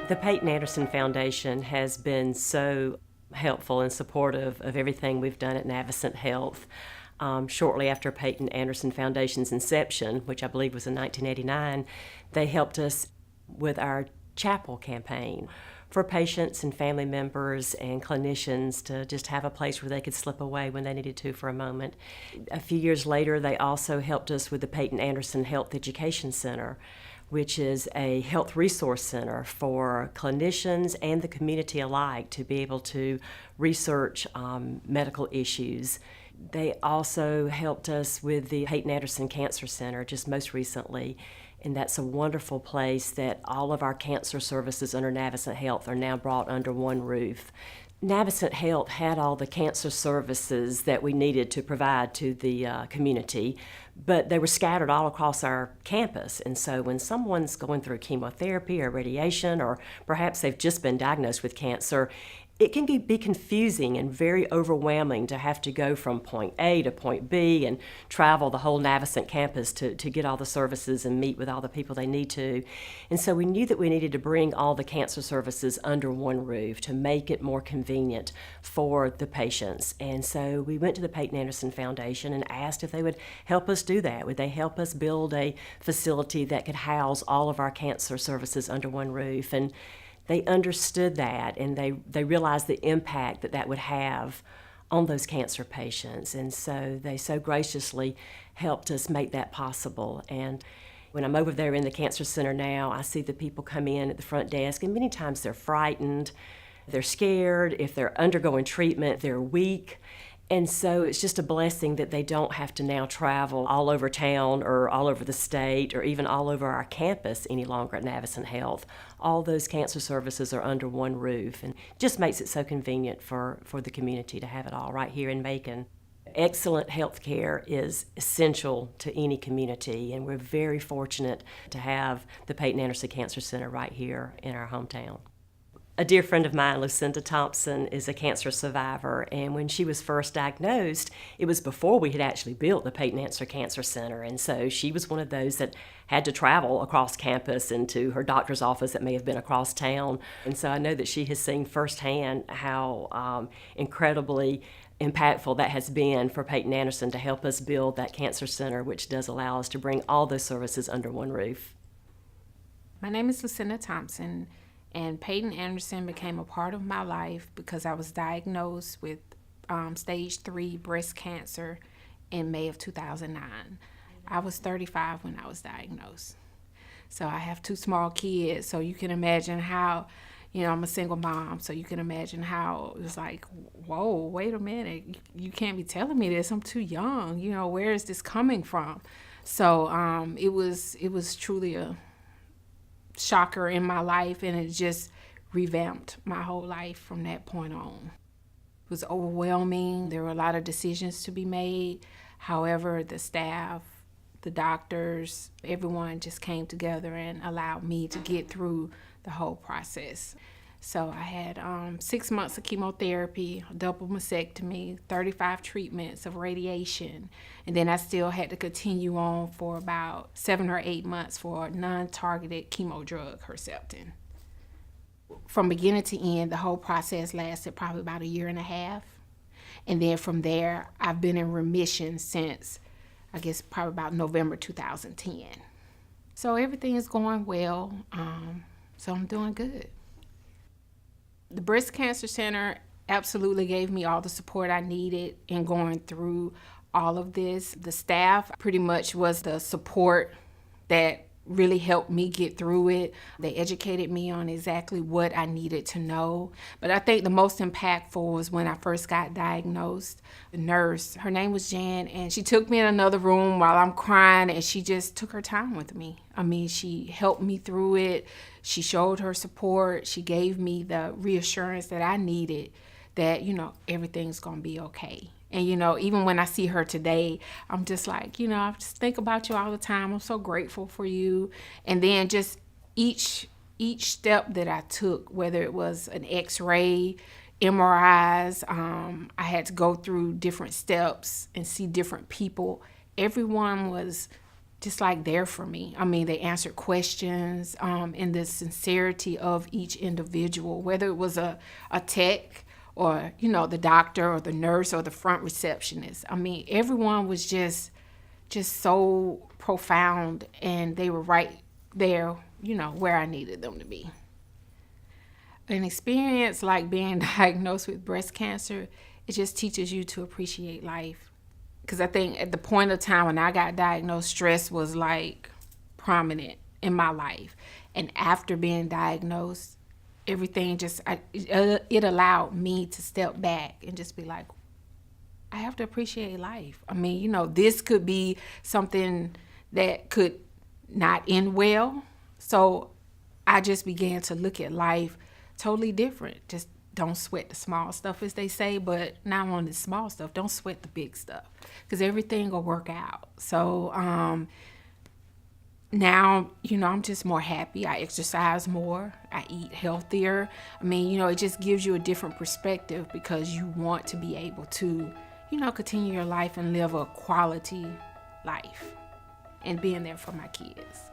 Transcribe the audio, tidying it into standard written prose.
The Peyton Anderson Foundation has been so helpful and supportive of everything we've done at Navicent Health. Shortly after Peyton Anderson Foundation's inception, which I believe was in 1989, they helped us with our chapel campaign for patients and family members and clinicians to just have a place where they could slip away when they needed to for a moment. A few years later, they also helped us with the Peyton Anderson Health Education Center, which is a health resource center for clinicians and the community alike to be able to research medical issues. They also helped us with the Peyton Anderson Cancer Center just most recently, and that's a wonderful place that all of our cancer services under Navicent Health are now brought under one roof. Navicent Health had all the cancer services that we needed to provide to the community, but they were scattered all across our campus. And so when someone's going through chemotherapy or radiation, or perhaps they've just been diagnosed with cancer, it can be confusing and very overwhelming to have to go from point A to point B and travel the whole Navicent campus to get all the services and meet with all the people they need to. And so we knew that we needed to bring all the cancer services under one roof to make it more convenient for the patients. And so we went to the Peyton Anderson Foundation and asked if they would help us do that. Would they help us build a facility that could house all of our cancer services under one roof? And they understood that, and they realized the impact that would have on those cancer patients. And so they so graciously helped us make that possible. And when I'm over there in the cancer center now, I see the people come in at the front desk, and many times they're frightened, they're scared. If they're undergoing treatment, they're weak. And so it's just a blessing that they don't have to now travel all over town or all over the state or even all over our campus any longer at Navicent Health. All those cancer services are under one roof, and just makes it so convenient for the community to have it all right here in Macon. Excellent health care is essential to any community, and we're very fortunate to have the Peyton Anderson Cancer Center right here in our hometown. A dear friend of mine, Luncinda Thompson, is a cancer survivor, and when she was first diagnosed, it was before we had actually built the Peyton Anderson Cancer Center, and so she was one of those that had to travel across campus and to her doctor's office that may have been across town. And so I know that she has seen firsthand how incredibly impactful that has been for Peyton Anderson to help us build that cancer center, which does allow us to bring all those services under one roof. My name is Luncinda Thompson. And Peyton Anderson became a part of my life because I was diagnosed with stage 3 breast cancer in May of 2009. I was 35 when I was diagnosed. So I have 2 small kids, so you can imagine how, I'm a single mom, so you can imagine how it was like, whoa, wait a minute, you can't be telling me this, I'm too young, where is this coming from? So it was truly a shocker in my life, and it just revamped my whole life from that point on. It was overwhelming. There were a lot of decisions to be made. However, the staff, the doctors, everyone just came together and allowed me to get through the whole process. So I had 6 months of chemotherapy, a double mastectomy, 35 treatments of radiation, and then I still had to continue on for about 7 or 8 months for non-targeted chemo drug, Herceptin. From beginning to end, the whole process lasted probably about 1.5 years. And then from there, I've been in remission since, I guess, probably about November 2010. So everything is going well, so I'm doing good. The Breast Cancer Center absolutely gave me all the support I needed in going through all of this. The staff pretty much was the support that really helped me get through it. They educated me on exactly what I needed to know. But I think the most impactful was when I first got diagnosed. The nurse, her name was Jan, and she took me in another room while I'm crying, and she just took her time with me. She helped me through it. She showed her support. She gave me the reassurance that I needed that, everything's gonna be okay. And, even when I see her today, I'm just like, I just think about you all the time. I'm so grateful for you. And then just each step that I took, whether it was an X-ray, MRIs, I had to go through different steps and see different people. Everyone was just like there for me. I mean, they answered questions in the sincerity of each individual, whether it was a tech or, you know, the doctor or the nurse or the front receptionist. I mean, everyone was just so profound, and they were right there, you know, where I needed them to be. An experience like being diagnosed with breast cancer, it just teaches you to appreciate life. Because I think at the point of time when I got diagnosed, stress was like prominent in my life. And after being diagnosed, everything just, it allowed me to step back and just be like, I have to appreciate life. I mean, you know, this could be something that could not end well. So I just began to look at life totally different. Just don't sweat the small stuff, as they say, but not on the small stuff. Don't sweat the big stuff, because everything will work out. So now, you know, I'm just more happy. I exercise more. I eat healthier. I mean, you know, it just gives you a different perspective, because you want to be able to, you know, continue your life and live a quality life and being there for my kids.